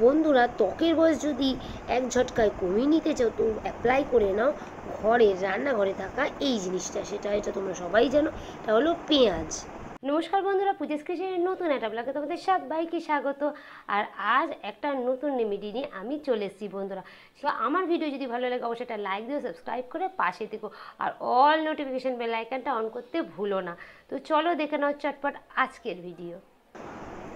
বন্ধুরা, ত্বকের বয়স যদি এক ঝটকায় কমিয়ে নিতে চাও তো অ্যাপ্লাই করে নাও ঘরে, রান্নাঘরে থাকা এই জিনিসটা। এটা তোমরা সবাই জানো, এটা হলো পেঁয়াজ। নমস্কার বন্ধুরা, পূজাস কিচেনের নতুন একটা ব্লগে তোমাদের সবাইকে স্বাগত। আর আজ একটা নতুন রেমেডি নিয়ে আমি চলে এসেছি বন্ধুরা। তো আমার ভিডিও যদি ভালো লাগে অবশ্যই একটা লাইক দিও, সাবস্ক্রাইব করে পাশে থেকো, আর অল নোটিফিকেশন বেল আইকনটা অন করতে ভুলো না। তো চলো দেখে নাও চটপট আজকের ভিডিও।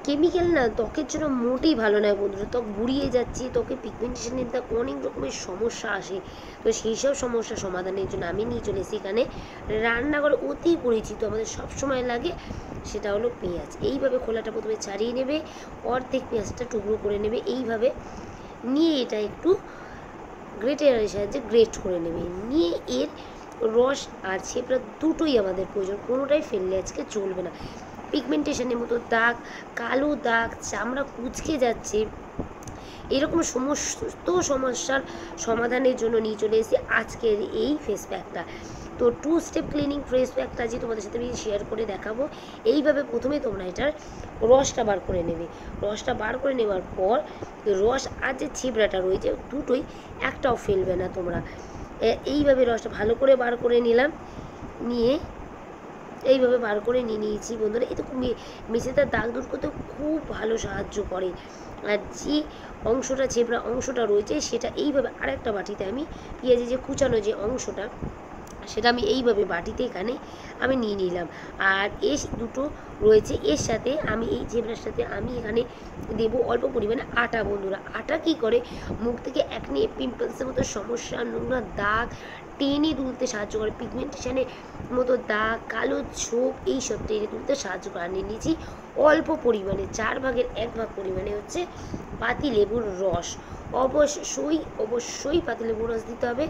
কেমিক্যাল না ত্বকের জন্য মোটেই ভালো নয় বন্ধুরা। ত্বক বুড়িয়ে যাচ্ছে, ত্বকে পিগমেন্টেশনের দ্বারা অনেক রকমের সমস্যা আসে। তো সেই সব সমস্যা সমাধানের জন্য আমি নিয়ে চলে এসেছি এখানে রান্নাঘরে অতি পরিচিত, আমাদের সব সময় লাগে, সেটা হলো পেঁয়াজ। এইভাবে খোলাটা প্রথমে ছাড়িয়ে নেবে, অর্ধেক পেঁয়াজটা টুকরো করে নেবে এইভাবে, নিয়ে এটা একটু গ্রেটারের সাহায্যে গ্রেট করে নেবে। নিয়ে এর রস আর ছেপড়া দুটোই আমাদের প্রয়োজন, কোনোটাই ফেললে আজকে চলবে না। পিগমেন্টেশনের মতো দাগ, কালো দাগ, চামড়া কুঁচকে যাচ্ছে, এরকম সমস্ত সমস্যার সমাধানের জন্য নিয়ে চলে এসেছি আজকের এই ফেস প্যাকটা। তো 2 স্টেপ ক্লিনিং ফেস প্যাকটা যে তোমাদের সাথে আমি শেয়ার করে দেখাবো। এইভাবে প্রথমে তোমরা এটার রসটা বার করে নেবে। রসটা বার করে নেওয়ার পর রস আর যে ছিবড়াটা রয়েছে দুটোই একটাও ফেলবে না তোমরা। এইভাবে রসটা ভালো করে বার করে নিলাম, নিয়ে এইভাবে বার করে নিয়ে নিয়েছি বন্ধুরা। এটা মেঝেতে দাগ দূর করতে খুব ভালো সাহায্য করে। আর যে অংশটা ছেবড়া অংশটা রয়েছে সেটা এইভাবে আরেকটা বাটিতে আমি পেঁয়াজের যে কুচানো যে অংশটা সেটা আমি এইভাবে বাটিতে এখানে আমি নিয়ে নিলাম। আর এর দুটো রয়েছে, এর সাথে আমি এই ঝেবড়ার সাথে আমি এখানে দেব অল্প পরিমাণে আটা বন্ধুরা। আটা কি করে মুখ থেকে একনি পিম্পলসের মতো সমস্যা, নোংরা দাগ টেনে তুলতে সাহায্য করে, পিগমেন্টেশনের মতো দাগ, কালো ছোপ এইসব টেনে তুলতে সাহায্য করে। আর নিয়ে নিয়েছি অল্প পরিমাণে 1/4 ভাগ পরিমাণে হচ্ছে পাতিলেবুর রস। অবশ্যই পাতিলেবুর রস দিতে হবে,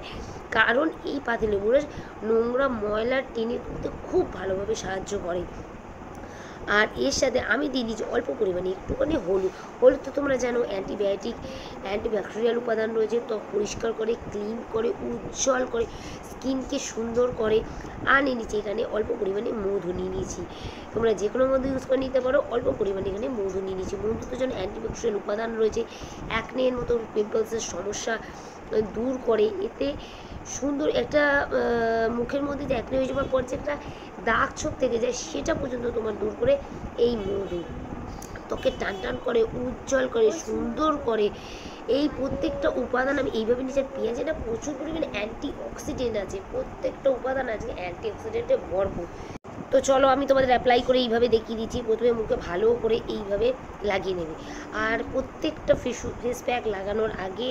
কারণ এই পাতিলেবুর রস নোংরা ময়লা টেনে তুলতে খুব ভালোভাবে সাহায্য করে। আর এর সাথে আমি দিয়ে দিচ্ছি অল্প পরিমাণে একটুখানি হলুদ। হলুদ তো তোমরা জানো অ্যান্টিবায়োটিক, অ্যান্টিব্যাকটেরিয়াল উপাদান রয়েছে, ত্বক পরিষ্কার করে, ক্লিন করে, উজ্জ্বল করে, স্কিনকে সুন্দর করে। আর নিয়ে নিচ্ছি এখানে অল্প পরিমাণে মধু নিয়ে নিয়েছি। তোমরা যে কোনো মধু ইউজ করে নিতে পারো, অল্প পরিমাণে এখানে মধু নিয়ে নিয়েছি। মধুতে যেন অ্যান্টিব্যাকটেরিয়াল উপাদান রয়েছে, অ্যাকনের মতো পিম্পলসের সমস্যা দূর করে। এতে সুন্দর একটা মুখের মধ্যে যে অ্যাকনে হয়ে যাওয়ার পর যে একটা দাগ ছোপ থেকে যায় সেটা পর্যন্ত তোমার দূর করে এই মধু। ত্বকে টান টান করে, উজ্জ্বল করে, সুন্দর করে। এই প্রত্যেকটা উপাদান আমি এইভাবে নিচে, পেঁয়াজে না প্রচুর পরিমাণে অ্যান্টি অক্সিডেন্ট আছে, প্রত্যেকটা উপাদান আছে অ্যান্টি অক্সিডেন্টে ভরপুর। তো চলো আমি তোমাদের অ্যাপ্লাই করে এইভাবে দেখিয়ে দিচ্ছি। প্রথমে মুখে ভালো করে এইভাবে লাগিয়ে নেবে। আর প্রত্যেকটা ফেস প্যাক লাগানোর আগে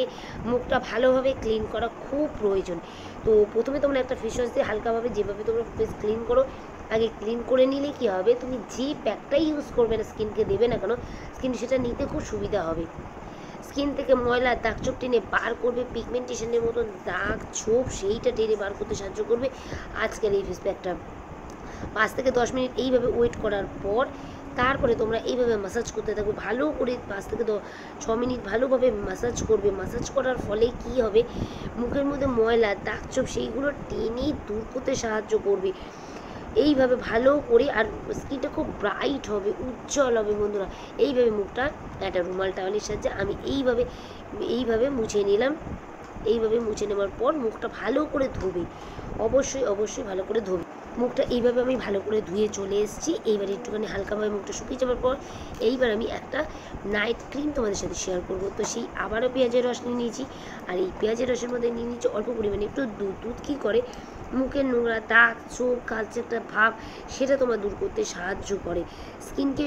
মুখটা ভালোভাবে ক্লিন করা খুব প্রয়োজন। তো প্রথমে তোমরা একটা ফেস ওয়াশ দিয়ে হালকাভাবে, যেভাবে তোমরা ফেস ক্লিন করো আগে ক্লিন করে নিলে কী হবে, তুমি যে প্যাকটাই ইউজ করবে না স্কিনকে দেবে না কেন, স্কিন সেটা নিতে খুব সুবিধা হবে। স্কিন থেকে ময়লা দাগ ছোপ টেনে বার করবে, পিগমেন্টেশনের মতন দাগ ছোপ সেইটা টেনে বার করতে সাহায্য করবে আজকের এই ফেস প্যাকটা। 5 থেকে 10 মিনিট এইভাবে ওয়েট করার পর তারপরে তোমরা এইভাবে ম্যাসাজ করতে থাকবে ভালো করে। 5 থেকে 6 মিনিট ভালোভাবে ম্যাসাজ করবে। ম্যাসাজ করার ফলে কি হবে, মুখের মধ্যে ময়লা দাগ ছোপ সেইগুলো টেনে দূর করতে সাহায্য করবে এইভাবে ভালো করে। আর স্কিনটা খুব ব্রাইট হবে, উজ্জ্বল হবে বন্ধুরা। এইভাবে মুখটা একটা রুমাল টাওয়ালের সাহায্যে আমি এইভাবে মুছে নিলাম। এইভাবে মুছে নেওয়ার পর মুখটা ভালো করে ধোবে, অবশ্যই ভালো করে ধোবে মুখটা। এইভাবে আমি ভালো করে ধুয়ে চলে এসেছি। এইবার একটুখানি হালকাভাবে মুখটা শুকিয়ে যাওয়ার পর এইবার আমি একটা নাইট ক্রিম তোমাদের সাথে শেয়ার করব। তো সেই আবারও পেঁয়াজের রস নিয়ে নিয়েছি, আর এই পেঁয়াজের রসের মধ্যে নিয়ে নিয়েছি অল্প পরিমাণে একটু দুধ কী করে মুখের নোংরা দাগ চোখ কালচে একটা ভাব সেটা তোমার দূর করতে সাহায্য করে। স্কিনকে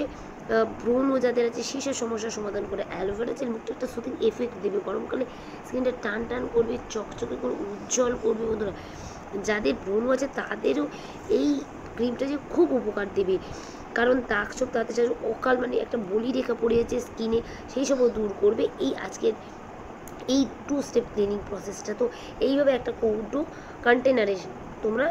ব্রণ যাদের আছে সেই সব সমস্যার সমাধান করে। অ্যালোভেরা জেল মুখটা একটা সুতিং এফেক্ট দেবে, গরমকালে স্কিনটা টান টান করবে, চকচকে করে উজ্জ্বল করবে বন্ধুরা। যাদের ব্রণ আছে তাদেরও এই ক্রিমটা যে খুব উপকার দেবে, কারণ দাগ ছোপ তাদের সাথে অকাল মানে একটা বলি রেখা পড়ে যাচ্ছে স্কিনে, সেই সবও দূর করবে এই আজকের এই 2 স্টেপ ক্লিনিং প্রসেসটা। তো এইভাবে একটা কৌটো কন্টেনারে তোমরা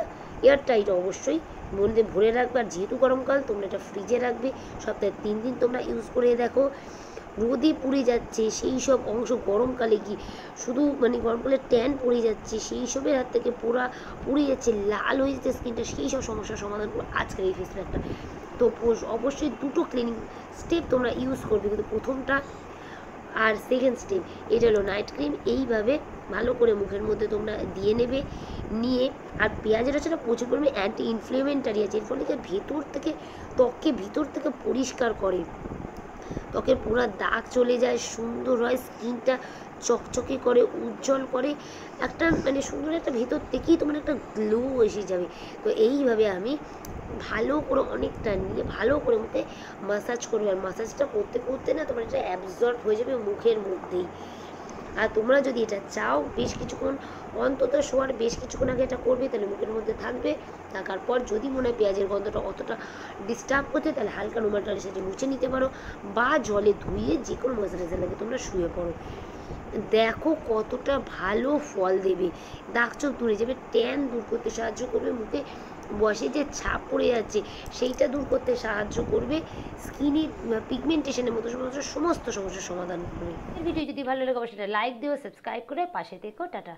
এয়ারটাইট অবশ্যই মধ্যে ভরে রাখবে। আর যেহেতু গরমকাল তোমরা এটা ফ্রিজে রাখবে, সপ্তাহে 3 দিন তোমরা ইউজ করে দেখো। রোদে পুড়ে যাচ্ছে সেই সব অংশ, গরমকালে কি শুধু মানে গরমকালে ট্যান পড়ে যাচ্ছে সেই সবের হাত থেকে পুড়ে যাচ্ছে, লাল হয়ে যাচ্ছে স্কিনটা, সেই সব সমস্যার সমাধান করবো আজকের এই ফেস প্যাকটা। তো অবশ্যই 2টো ক্লিনিং স্টেপ তোমরা ইউজ করবে, কিন্তু প্রথমটা আর সেকেন্ড স্টেপ এটা হলো নাইট ক্রিম। এইভাবে ভালো করে মুখের মধ্যে তোমরা দিয়ে নেবে, নিয়ে আর পেঁয়াজের রসটা প্রচুর পরিমাণে অ্যান্টি ইনফ্লেমেন্টারি আছে, এর ফলে ভেতর থেকে ত্বককে ভিতর থেকে পরিষ্কার করে, ত্বকের পুরো দাগ চলে যায়, সুন্দর হয়, স্কিনটা চকচকে করে, উজ্জ্বল করে, একটা মানে সুন্দর একটা ভেতর থেকেই তোমার একটা গ্লো এসে যাবে। তো এইভাবে আমি ভালো করে অনেকটা নিয়ে ভালো করে মুখে মাসাজ করবে, আর মাসাজটা করতে করতে না তোমার এটা অ্যাবজর্ব হয়ে যাবে মুখের মধ্যেই। আর তোমরা যদি এটা চাও বেশ কিছুক্ষণ, অন্তত শোয়ার বেশ কিছুক্ষণ আগে এটা করবে, তাহলে মুখের মধ্যে থাকবে। থাকার পর যদি মনে হয় পেঁয়াজের গন্ধটা অতটা ডিস্টার্ব করছে, তাহলে হালকা নোমাটার সাথে মুছে নিতে পারো, বা জলে ধুয়ে যে কোনো ময়শ্চারাইজার লাগে তোমরা শুয়ে পড়ো। দেখো কতটা ভালো ফল দেবে, দাগ চোখ দূরে যাবে, ট্যান দূর করতে সাহায্য করবে, মুখে বসে যে ছাপ পড়ে যাচ্ছে সেইটা দূর করতে সাহায্য করবে, স্কিনে পিগমেন্টেশনের মতো সমস্ত সমস্যার সমাধান করবে। ভিডিও যদি ভালো লাগে অবশ্যই লাইক দিও, সাবস্ক্রাইব করে পাশে থেকো। টাটা।